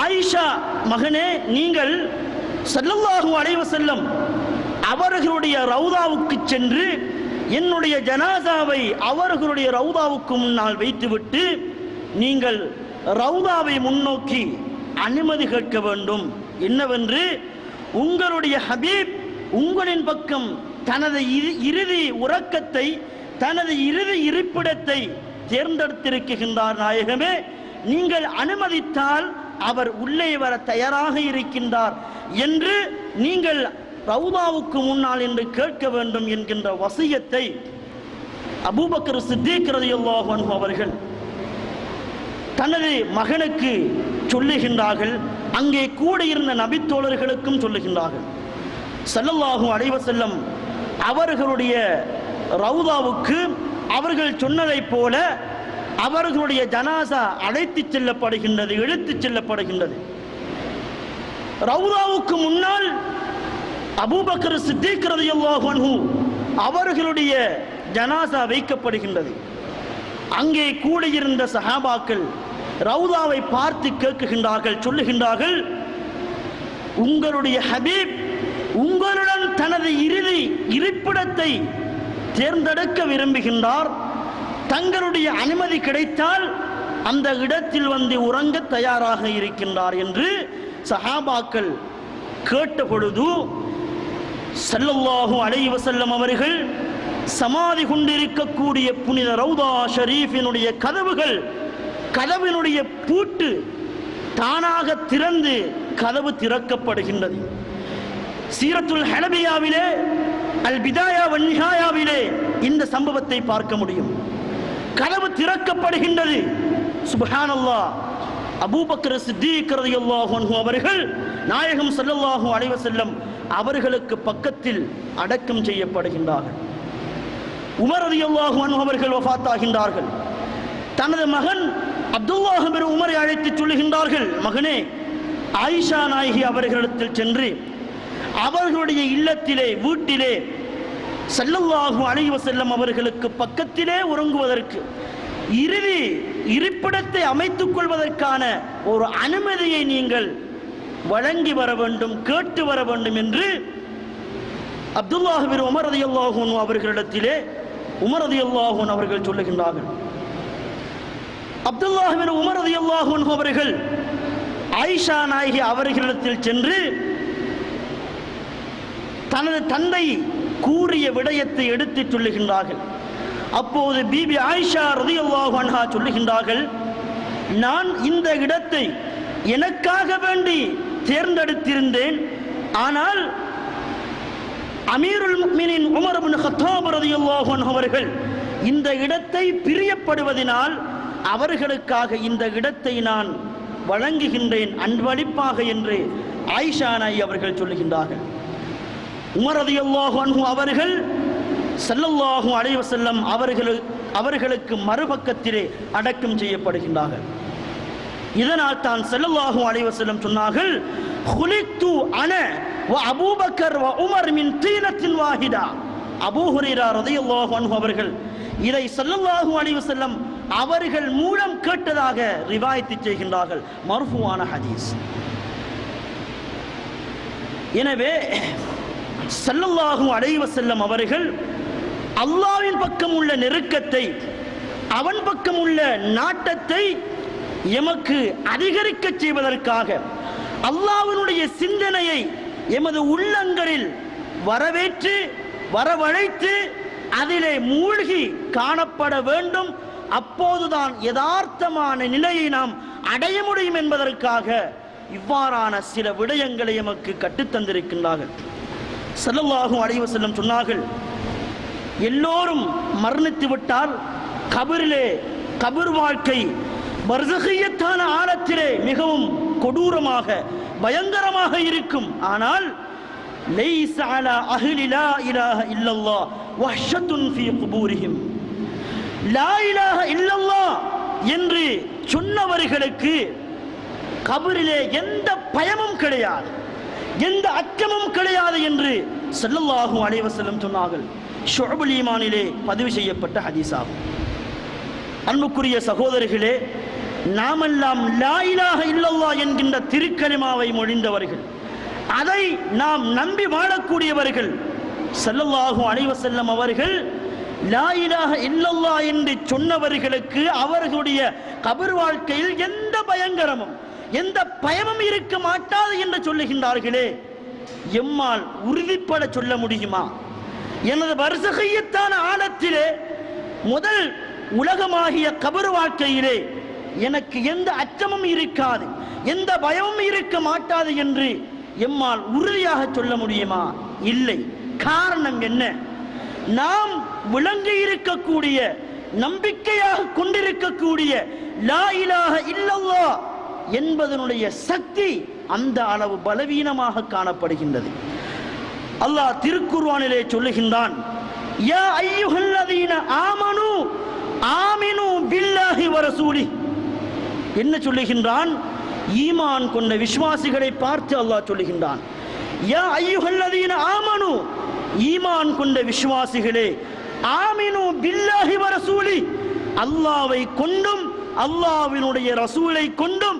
ஆயிஷா மகனே, நீங்கள் ஸல்லல்லாஹு அலைஹி வஸல்லம் அவர்களுடைய ரவுதாவுக்கு சென்று என்னுடைய ஜனாசாவை அவர்களுடைய ரவுதாவுக்கு முன்னால் வைத்துவிட்டு நீங்கள் ரவுதாவை முன்னோக்கி அனுமதி கேட்க வேண்டும். என்னவென்று, உங்களுடைய ஹபீப் உங்களின் பக்கம் தனது இறுதி உறக்கத்தை, தனது இறுதி இருப்பிடத்தை தேர்ந்தெடுத்திருக்கின்றார் நாயகமே, நீங்கள் அனுமதித்தால் அவர் உள்ளே வர தயாராக இருக்கின்றார் என்று நீங்கள் ரவுதாவுக்கு முன்னால் என்று கேட்க வேண்டும் என்கின்ற வசியத்தை அபூபக்கர் சித்திக் ரலியல்லாஹு அன்ஹு அவர்கள் தனது மகனுக்கு சொல்லுகின்றார்கள். அங்கே கூடியிருந்த நபித்தோழர்களுக்கும் சொல்லுகின்றார்கள். ஸல்லல்லாஹு அலைஹி வஸல்லம் அவர்களுடைய ரவுதாவுக்கு அவர்கள் சொன்னதைப் போல அவர்களுடைய ஜனாசா அழைத்துச் செல்லப்படுகின்றது, இழுத்துச் செல்லப்படுகின்றது. ரவுதாவுக்கு முன்னால் அபூபக்கர் சித்திக் ரலியல்லாஹு அன்ஹு அவர்களுடைய ஜனாசா வைக்கப்படுகின்றது. அங்கே கூடியிருந்த சஹாபாக்கள் ரவுதாவை பார்த்து கேட்குகின்றார்கள், சொல்லுகின்றார்கள், உங்களுடைய ஹபீப் உங்களுடன் தனது இறுதி இருப்பிடத்தை தேர்ந்தெடுக்க விரும்புகின்றார், தங்களுடைய அனுமதி கிடைத்தால் அந்த இடத்தில் வந்து உறங்க தயாராக இருக்கின்றார் என்று சஹாபாக்கள் கேட்ட பொழுது ஸல்லல்லாஹு அலைஹி வஸல்லம் அவர்கள் சமாதி கொண்டிருக்கக்கூடிய புனித ரௌதா ஷரீஃபினுடைய கதவினுடைய பூட்டு தானாக திறந்து கதவு திறக்கப்படுகின்றது. சீரத்துல் ஹலபியாவிலே அல் பிதாயா வன் நிஹாயாவிலே இந்த சம்பவத்தை பார்க்க முடியும். கதவு திறக்கப்படுகின்றது. சுப்ஹானல்லாஹ். அபூபக்கர் சித்தீக் ரலியல்லாஹு அன்ஹு அவர்கள் நாயகம் ஸல்லல்லாஹு அலைஹி வஸல்லம் அவர்களுக்கு பக்கத்தில் அடக்கம் செய்யப்படுகின்றார்கள். உமர் ரலியல்லாஹு அன்ஹு அவர்கள் வஃபாத்தாகின்றார்கள். தனது மகன் அப்துல்லாஹ் பின் உமரை அழைத்து சொல்லுகின்றார்கள், மகனே, ஆயிஷா நாயகி அவர்களிடத்தில் சென்று அவர்களுடைய இல்லத்திலே வீட்டிலே ஸல்லல்லாஹு அலைஹி வஸல்லம் அவர்களுக்கு பக்கத்திலே உறங்குவதற்கு இறுதி இருப்பிடத்தை அமைத்துக் கொள்வதற்கான ஒரு அனுமதியை நீங்கள் வழங்கி வர வேண்டும், கேட்டு வர வேண்டும் என்று அப்துல்லாஹ் பின் உமர் ரலியல்லாஹு அன்ஹு அவர்களிடத்திலே உமர் ரலியல்லாஹு அன்ஹு அவர்கள் சொல்லுகின்றார்கள். அப்துல்லாஹ் பின் உமர் ரலியல்லாஹு அன்ஹு அவர்கள் ஆயிஷா நாயகி அவர்களிடத்தில் சென்று தனது தந்தை கூறிய விடயத்தை எடுத்து சொல்லுகின்றார்கள். அப்போது பிபி ஆயிஷா ரலியல்லாஹு அன்ஹா சொல்லுகின்றார்கள், நான் இந்த இடத்தை எனக்காக வேண்டி தேர்ந்தெடுத்திருந்தேன். ஆனால் அமீருல் முஃமினீன் உமர் இப்னு கத்தாப் ரலியல்லாஹு அன்ஹு அவர்கள் இந்த இடத்தை பிரியப்படுவதனால் அவர்களுக்காக இந்த இடத்தை நான் வழங்குகின்றேன் அன்பளிப்பாக என்று ஆயிஷா நாயகி அவர்கள் சொல்லுகின்றார்கள். உமர் ரலியல்லாஹு அன்ஹு அவர்கள் ஸல்லல்லாஹு அலைஹி வஸல்லம் அவர்களுக்கு மறுபக்கத்திலே அடக்கம் செய்யப்படுகின்றார்கள். இதனால் தான் ஸல்லல்லாஹு அலைஹி வஸல்லம் சொன்னார்கள், குலிக்து அன வ அபூபக்கர் வ உமர் மின் தீனத்தின் வாஹிதா. அபூ ஹுரைரா ரலியல்லாஹு அன்ஹு அவர்கள் இதை ஸல்லல்லாஹு அலைஹி வஸல்லம் அவர்கள் மூலம் கேட்டதாக ரிவாயத்து செய்கின்றார்கள். மர்ஃபூவான ஹதீஸ். எனவே ஸல்லல்லாஹு அலைஹி வஸல்லம் அவர்கள் அல்லாஹ்வின் பக்கம் உள்ள நெருக்கத்தை, அவன் பக்கம் உள்ள நாட்டத்தை எமக்கு அதிகரிக்க செய்வதற்காக அல்லாஹ்வினுடைய சிந்தனையை எமது உள்ளங்களில் வரவழைத்து அதிலே மூழ்கி காணப்பட வேண்டும். அப்போதுதான் யதார்த்தமான நிலையை நாம் அடைய முடியும் என்பதற்காக இவ்வாறான சில விடயங்களை எமக்கு கற்றுத்தந்திருக்கின்றார்கள். ஸல்லல்லாஹு அலைஹி வஸல்லம் சொன்னார்கள், எல்லோரும் மரணித்து விட்டால் கபர் வாழ்க்கை பர்ஸகியத்தான ஆழத்திலே மிகவும் கொடூரமாக பயங்கரமாக இருக்கும். ஆனால் லைஸ அலா அஹ்லி லா இலாஹ இல்லல்லாஹ் வஹ்ஷத்துன் ஃபீ குபூரிஹிம். லா இலாஹ இல்லல்லாஹ் என்று சொன்னவர்களுக்கு கபரிலே எந்த பயமும் கிடையாது, எந்த அச்சமும் கிடையாது என்று ஸல்லல்லாஹு அலைஹி வஸல்லம் சொன்னார்கள். ஷுஅபுல் ஈமானிலே பதிவு செய்யப்பட்ட ஹதீஸாகும். அன்புக்குரிய சகோதரர்களே, நாமெல்லாம் லா இலாஹ இல்லல்லாஹ் என்கின்ற திருக்கலிமாவை மொழிந்தவர்கள், அதை நாம் நம்பி வாழக்கூடியவர்கள். ஸல்லல்லாஹு அலைஹி வஸல்லம் அவர்கள் லா இலாஹ இல்லல்லாஹ் என்று சொன்னவர்களுக்கு அவர்களுடைய கபர் வாழ்க்கையில் எந்த பயங்கரமும் எந்த பயமும் இருக்க மாட்டாது என்று சொல்லுகின்றார்களே, எம்மால் உறுதிப்பட சொல்ல முடியுமா? எனது பர்ஸகியத்தான ஆழத்திலே முதல் உலகமாகிய கபர் வாழ்க்கையிலே எனக்கு எந்த அச்சமும் இருக்காது, எந்த பயமும் இருக்க மாட்டாது என்று எம்மால் உறுதியாக சொல்ல முடியுமா? இல்லை. காரணம் என்ன? நாம் விளங்கி இருக்கக்கூடிய, நம்பிக்கையாக கொண்டிருக்கக்கூடிய லா இலாஹ இல்லல்லாஹ் என்பதனுடைய சக்தி அந்த அளவு பலவீனமாக காணப்படுகின்றது. அல்லாஹ் திருக்குர்ஆனிலே சொல்லுகின்றான், யா அய்யுஹல்லதீன ஆமனு ஆமினு பில்லாஹி வ ரசூலி. என்ன சொல்லுகின்றான்? ஈமான் கொண்ட விசுவாசிகளை பார்த்து அல்லாஹ் சொல்லுகின்றான், யா அய்யுஹல்லதீன ஆமனு, ஈமான் கொண்ட விசுவாசிகளே, ஆமினு பில்லாஹி வ ரசூலி, அல்லாஹ்வை கொண்டும் அல்லாஹ்வினுடைய ரசூலை கொண்டும்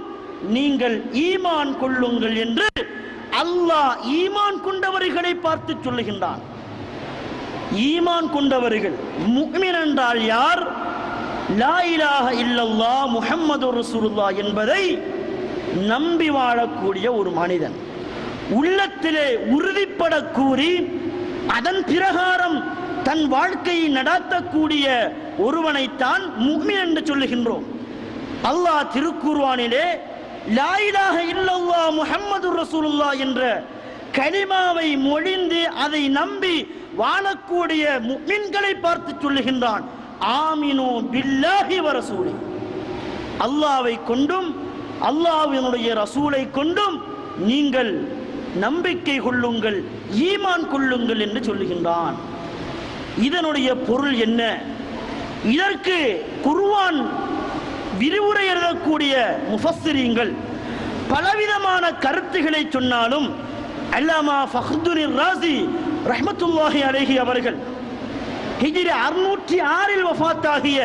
நீங்கள் ஈமான் கொள்ளுங்கள் என்று அல்லாஹ் ஈமான் கொண்டவர்களை பார்த்து சொல்லுகின்றான். ஈமான் கொண்டவர்கள், முஃமின் என்றால் யார்? லா இலாஹ இல்லல்லாஹ் முஹம்மதுர் ரசூலுல்லாஹ் என்பதை நம்பி வாழக்கூடிய ஒரு மனிதன், உள்ளத்திலே உறுதிப்பட கூறி அதன் பிரகாரம் தன் வாழ்க்கையை நடத்தக்கூடிய ஒருவனைத்தான் முஃமின் என்று சொல்லுகின்றோம். அல்லாஹ் திருக்குர்ஆனிலே லா இலாஹ இல்லல்லாஹ் முஹம்மதுர் ரசூலுல்லாஹ் என்ற கலிமாவை மொழிந்து அதை நம்பி வாழக்கூடிய முஃமின்களை பார்த்து சொல்லுகின்றான், ஆமினு பில்லாஹி வ ரசூலி, அல்லாஹ்வை கொண்டும் அல்லாஹ்வினுடைய ரசூலை கொண்டும் நீங்கள் நம்பிக்கை கொள்ளுங்கள், ஈமான் கொள்ளுங்கள் என்று சொல்லுகின்றான். இதனுடைய பொருள் என்ன? இதற்கு குர்ஆன் விரிவுரை எழுதக்கூடிய முஃபஸ்ஸிரீன்கள் பலவிதமான கருத்துக்களை சொன்னாலும் அல்லாமா ஃபக்ருதீன் ராஸி ரஹ்மத்துல்லாஹி அலைஹி அவர்கள் ஹிஜ்ரி 606 வஃபாத்தாகிய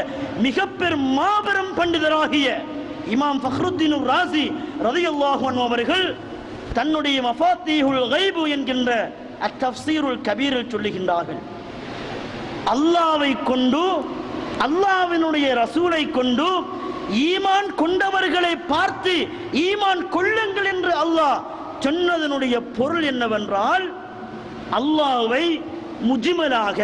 மிக பெரும் மாபெரும் பண்டிதராகிய இமாம் ஃபக்ருதீன் ராஸி ரலியல்லாஹு அன்ஹு அவர்கள் தன்னுடைய மஃபாத்தீஹுல் கைப் என்கின்ற அத்தஃப்ஸீருல் கபீரில் சொல்லுகின்றார்கள், அல்லாஹ்வை கொண்டு அல்லாஹ்வினுடைய ரசூலை கொண்டு ஈமான் கொண்டவர்களை பார்த்து ஈமான் கொள்ளுங்கள் என்று அல்லாஹ் சொன்னதனுடைய பொருள் என்னவென்றால், அல்லாஹ்வை முஜ்மலாக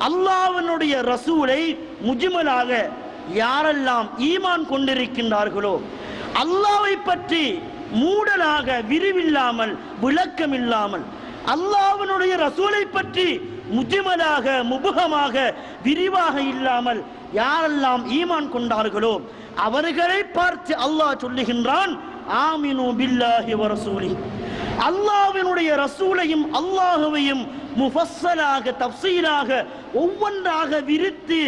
அல்லாஹ்வினுடைய ரசூலை முஜ்மலாக யாரெல்லாம் ஈமான் கொண்டிருக்கின்றார்களோ, அல்லாஹ்வை பற்றி மூடலாக விரிவில்லாமல் விளக்கமில்லாமல் அல்லாஹ்வினுடைய ரசூலை பற்றி முஜ்மலாக முபஹமாக விரிவாக இல்லாமல் யாரெல்லாம் ஈமான் கொண்டார்களோ அவர்களை பார்த்து அல்லாஹ் சொல்லுகின்றான், ஆமினு பில்லாஹி வ ரசூலி, அல்லாஹ்வினுடைய ரசூலையும் அல்லாஹ்வையும் முஃபஸ்ஸலாக தஃப்ஸீலாக ஒவ்வொன்றாக விரித்து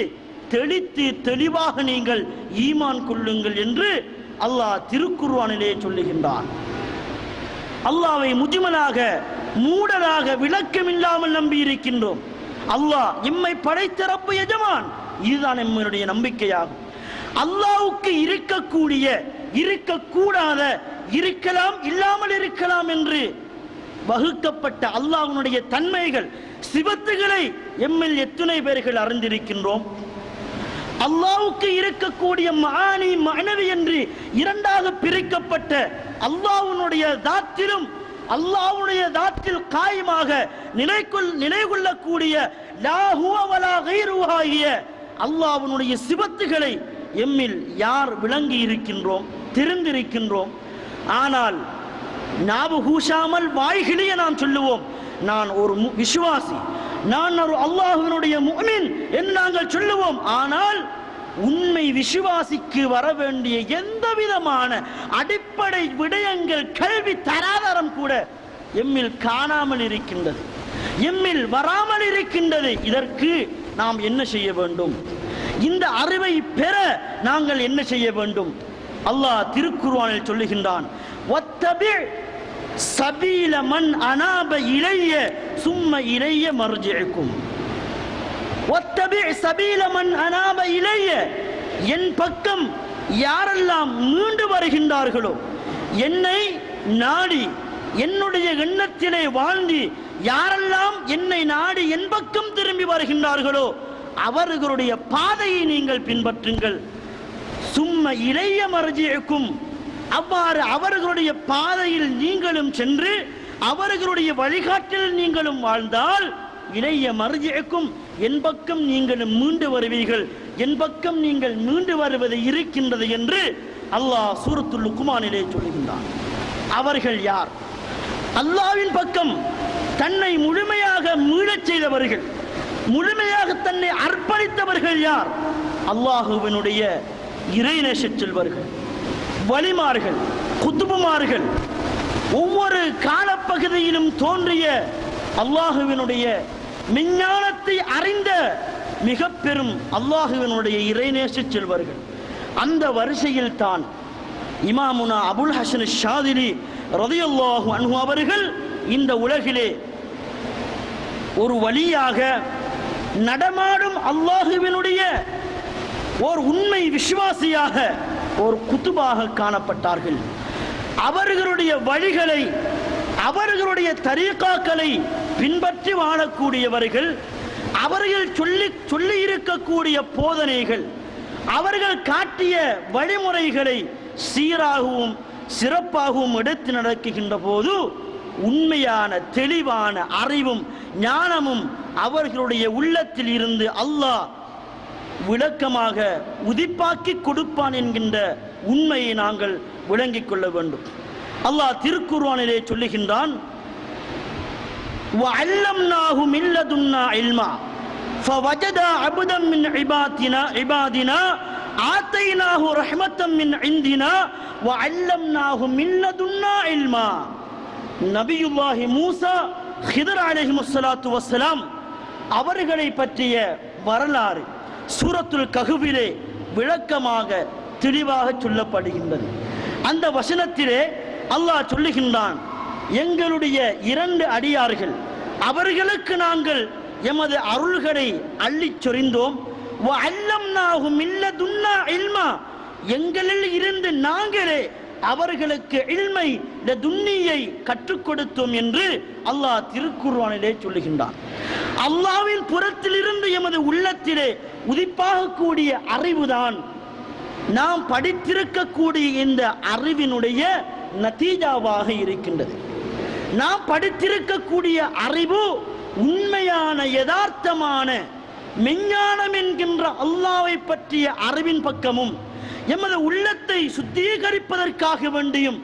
தெளித்து தெளிவாக நீங்கள் ஈமான் கொள்ளுங்கள் என்று அல்லாஹ் திருக்குர்ஆனிலே சொல்லுகின்றான். அல்லாஹ்வை முஜ்மலாக மூடலாக விளக்கமில்லாமல் நம்பி இருக்கின்றோம். அல்லாஹ் எம்மை படைத்த ரப்பு எஜமான், இதுதான் நம்முடைய நம்பிக்கையாகும். அல்லாஹ்வுக்கு இருக்கக்கூடிய இருக்கக்கூடாத இருக்கலாம் இல்லாமல் இருக்கலாம் என்று வகுக்கப்பட்ட அல்லாஹ்வுடைய தன்மைகள் சிவத்துகளை எம்மில் எத்தனை பேர்கள் அறிந்திருக்கின்றோம்? அல்லாஹ்வுக்கு இருக்கக்கூடிய மஆனி மஅனவி என்று இரண்டாக பிரிக்கப்பட்ட அல்லாஹ்வுடைய தாத்திலும் அல்லாஹ்வுடைய தாத்தில் காயமாக நிலைகொள்ளக்கூடிய லா ஹுவ வலா கைருஹு ஆகிய அல்லாஹ்வுடைய சிவத்துகளை எம்மில் யார் விளங்கி இருக்கின்றோம், தெரிந்திருக்கின்றோம்? ஆனால் நாவு கூசாமல் வாய்கிளிய நாம் சொல்லுவோம், நான் ஒரு விசுவாசி, நான் ஒரு அல்லாஹ்வினுடைய முஃமின் என்று நாங்கள் சொல்லுவோம். ஆனால் உண்மை விசுவாசிக்கு வர வேண்டிய எந்த விதமான அடிப்படை விடயங்கள் கல்வி தராதரம் கூட எம்மில் காணாமல் இருக்கின்றது, எம்மில் வராமல் இருக்கின்றது. இதற்கு நாம் என்ன செய்ய வேண்டும்? இந்த அறிவை பெற நாங்கள் என்ன செய்ய வேண்டும்? அல்லாஹ் திருக்குர்ஆனில் சொல்லுகின்றான், வத்தபி சபீல மன் அனாப இலைய சும்ம இலைய மர்ஜிஉக்கும், வத்தபி சபீல மன் அனாப இலைய, என் பக்கம் யாரெல்லாம் மீண்டு வருகின்றார்களோ, என்னை நாடி என்னுடைய எண்ணத்திலே வாழ்ந்து யாரெல்லாம் என்னை நாடி என் பக்கம் திரும்பி வருகின்றார்களோ அவர்களுடைய பாதையை நீங்கள் பின்பற்றுங்கள். சும்ம இலைய மர்ஜிஉக்கும், அவ்வாறு அவர்களுடைய பாதையில் நீங்களும் சென்று அவர்களுடைய வழிகாட்டில் நீங்களும் வாழ்ந்தால் இலைய மர்ஜிஉக்கும், என் பக்கம் நீங்களும் மீண்டு வருவீர்கள், என் பக்கம் நீங்கள் மீண்டு வருவது இருக்கின்றது என்று அல்லாஹ் சூரத்துல் லுக்மானிலே சொல்கின்றான். அவர்கள் யார்? அல்லாஹ்வின் பக்கம் தன்னை முழுமையாக மீளச் செய்தவர்கள், முழுமையாக தன்னை அர்ப்பணித்தவர்கள் யார்? அல்லாஹுவினுடைய இறைநேச செல்வர்கள், வலிமார்கள், குத்துபுமார்கள், ஒவ்வொரு காலப்பகுதியிலும் தோன்றிய அல்லாஹுவினுடைய விஞ்ஞானத்தை அறிந்த மிக பெரும் அல்லாஹுவினுடைய இறைநேச செல்வர்கள். அந்த வரிசையில் தான் இமாமுனா அபுல் ஹசன் ஷாதிலி ரலியல்லாஹு அன்ஹு அவர்கள் இந்த உலகிலே ஒரு வழியாக நடமாடும் அல்லாஹுவினுடைய ஒரு உண்மை விசுவாசியாக ஒரு குத்துபாக காணப்பட்டார்கள். அவர்களுடைய வழிகளை அவர்களுடைய தரீகாக்களை பின்பற்றி வாழக்கூடியவர்கள், அவர்கள் சொல்லி இருக்கக்கூடிய போதனைகள், அவர்கள் காட்டிய வழிமுறைகளை சீராகவும் சிறப்பாகவும் எடுத்து நடக்குகின்ற போது உண்மையான தெளிவான அறிவும் ஞானமும் அவர்களுடைய உள்ளத்தில் இருந்து அல்லாஹ் விளக்கமாக உதிப்பாக்கி கொடுப்பான் என்கின்ற உண்மையை நாங்கள் விளங்கிக் கொள்ள வேண்டும். அல்லாஹ் திருக்குர்ஆனிலே சொல்லுகின்றான், وَعَلَّمْنَاهُ مِن لَّدُنَّا عِلْمًا فَوَجَدَ عَبْدًا مِّنْ عِبَادِنَا آتَيْنَاهُ رَحْمَةً مِّنْ عِندِنَا وَعَلَّمْنَاهُ مِن لَّدُنَّا عِلْمًا. நபியுல்லாஹி மூசா ஹிதர் அலைஹிஸ்ஸலாத்து வஸ்ஸலாம் அவர்களை பற்றிய வரலாறு சூரத்துல் கஹ்ஃபிலே விளக்கமாக தெளிவாக சொல்லப்படுகின்றது. அந்த வசனத்திலே அல்லாஹ் சொல்லுகின்றான், எங்களுடைய 2 அடியார்கள் அவர்களுக்கு நாங்கள் எமது அருள்களை அள்ளிச் சொரிந்தோம். வஅல்லம்னாஹு மின் லதுன்னா இல்மா, எங்களில் இருந்து நாங்களே அவர்களுக்கு இல்மை லதுன்னியை கற்றுக் கொடுத்தோம் என்று அல்லாஹ் திருக்குர்ஆனிலே சொல்லுகின்றான். அல்லாஹ்வின் புறத்திலிருந்து எமது உள்ளத்திலே உதிப்பாகக்கூடிய அறிவுதான் நாம் படித்திருக்கக்கூடிய இந்த அறிவினுடைய நதீஜாவாக இருக்கின்றது. நாம் படித்திருக்கக்கூடிய அறிவு உண்மையான யதார்த்தமான மெஞ்ஞானம் என்கின்ற அல்லாஹ்வை பற்றிய அறிவின் பக்கமும் எமது உள்ளத்தை சுத்திகரிப்பதற்காக வேண்டியும்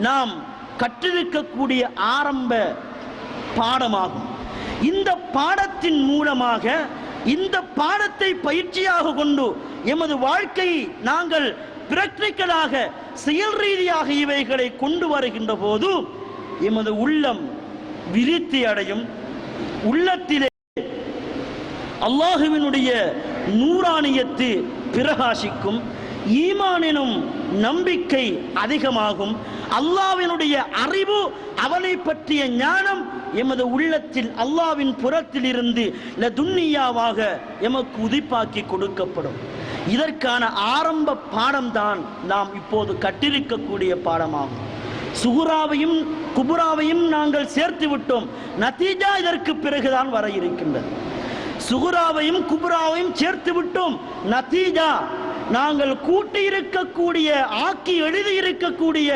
நாம் கற்றிருக்கக்கூடிய ஆரம்ப பாடமாகும். இந்த பாடத்தின் மூலமாக இந்த பாடத்தை பயிற்சியாக கொண்டு எமது வாழ்க்கையை நாங்கள் பிராக்டிகலாக செயல் ரீதியாக இவைகளை கொண்டு வருகின்ற போது எமது உள்ளம் விருத்தி அடையும். உள்ளத்திலே அல்லாஹுவினுடைய நூறானியத்து பிரகாசிக்கும். ஈமானினும் நம்பிக்கை அதிகமாகும். அல்லாஹ்வினுடைய அறிவு, அவனை பற்றிய ஞானம் எமது உள்ளத்தில் அல்லாஹ்வின் புறத்தில் இருந்து லதுன்னியாவாக எமக்கு உதிப்பாக்கி கொடுக்கப்படும். இதற்கான ஆரம்ப பாடம்தான் நாம் இப்போது கற்றிருக்கக்கூடிய பாடமாகும். சுகுராவையும் குபுராவையும் நாங்கள் சேர்த்து விட்டோம். நதீஜா இதற்கு பிறகுதான் வர இருக்கின்றது. சுகுராவையும் குபுராவையும் சேர்த்து விட்டோம். நதீஜா நாங்கள் கூட்டி இருக்கக்கூடிய ஆக்கி எழுதி இருக்கக்கூடிய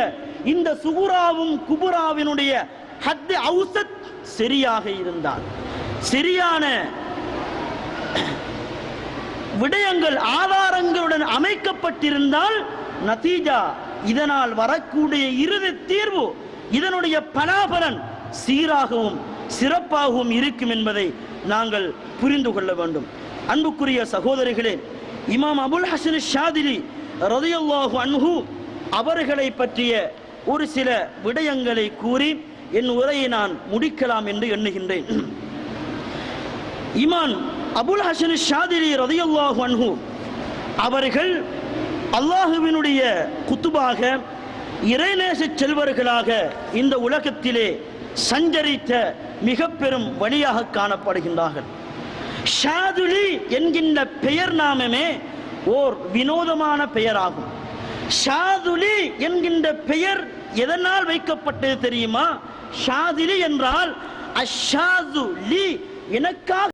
இந்த சுகுராவும் குபுராவினுடைய ஹத் அவுசத் சரியாக இருந்தால், சரியான விடயங்கள் ஆதாரங்களுடன் அமைக்கப்பட்டிருந்தால் நதீஜா, இதனால் வரக்கூடிய இறுதி தீர்வு, இதனுடைய பலாபலன் சீராகவும் சிறப்பாகவும் இருக்கும் என்பதை நாங்கள் புரிந்து கொள்ள வேண்டும். அன்புக்குரிய சகோதரிகளே, இமாம் அபுல் ஹசன் ஷாதிலி ரலியல்லாஹு அன்ஹு அவர்களை பற்றிய ஒரு சில விடயங்களை கூறி என் உரையை நான் முடிக்கலாம் என்று எண்ணுகின்றேன். இமாம் அபுல் ஹசன் ஷாதிலி ரலியல்லாஹு அன்ஹு அவர்கள் அல்லாஹுவினுடைய குத்துபாக இறைநேச செல்வர்களாக இந்த உலகத்திலே சஞ்சரித்த மிக பெரும் வழியாக காணப்படுகின்றார்கள். ஷாதுலி என்கின்ற பெயர் நாமமே ஓர் வினோதமான பெயராகும். ஷாதுலி என்கின்ற பெயர் எதனால் வைக்கப்பட்டது தெரியுமா? ஷாதிலி என்றால் அஷாதுலி, எனக்காக